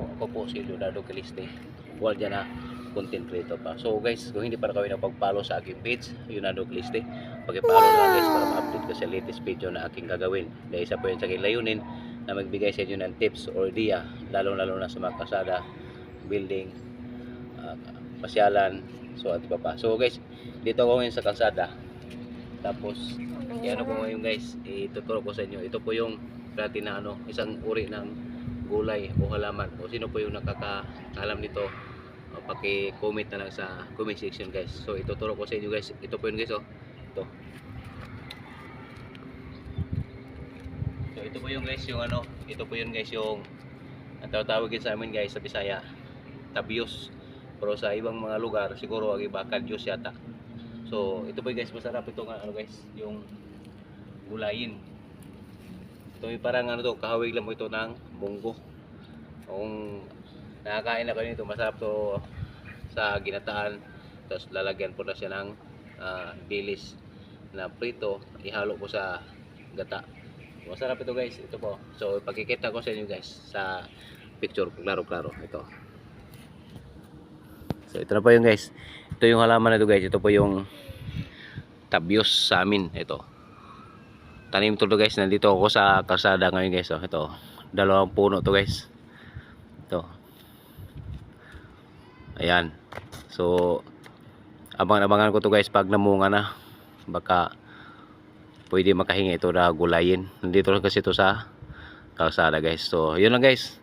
araw. Ako po si Leonardo Caliste, world dyan na content creator pa. So guys, kung hindi pa kayo napag-follow sa aking page, Leonardo Caliste, pag-follow lang guys para ma-update ko sa latest video na aking gagawin. Dahil isa po yun sa aking layunin na magbigay sa inyo ng tips or idea, lalo na sa mga kasada, building, pasyalan, so at iba pa. So guys, dito ako ngayon sa kalsada. Tapos, yan po ngayon guys, ituturo ko sa inyo. Ito po yung dati na isang uri ng gulay o halaman. O sino po yung nakakaalam nito, paki-comment na lang sa comment section guys. So ituturo ko sa inyo guys. Ito po yun guys, oh. Ito. So ito po yung guys, yung ito po yun guys, yung ang tawagin sa amin guys sa Bisaya, tabios. Pero sa ibang mga lugar siguro ang iba kadyos yata. So ito po guys, masarap ito nga guys, yung gulayin. Ito yung parang kahawig lang mo ito ng bunggo. Kung nakakain na kayo nito, masarap to sa ginataan. Tapos lalagyan po na siya ng dilis na prito, ihalo ko sa gata. Masarap ito guys, ito po. So pagkikita ko sa inyo guys sa picture, klaro-klaro ito. So ito na po yung guys. Ito yung halaman na ito guys. Ito po yung tabios sa amin. Ito. Tanim to guys. Nandito ako sa kalsada ngayon guys. Oh, ito. Dalawang puno to guys. Ito. Ayan. So abangan ko to guys pag namunga na. Baka pwede makahingi ito na gulayin. Nandito lang kasi ito sa kalsada guys. So yun lang guys.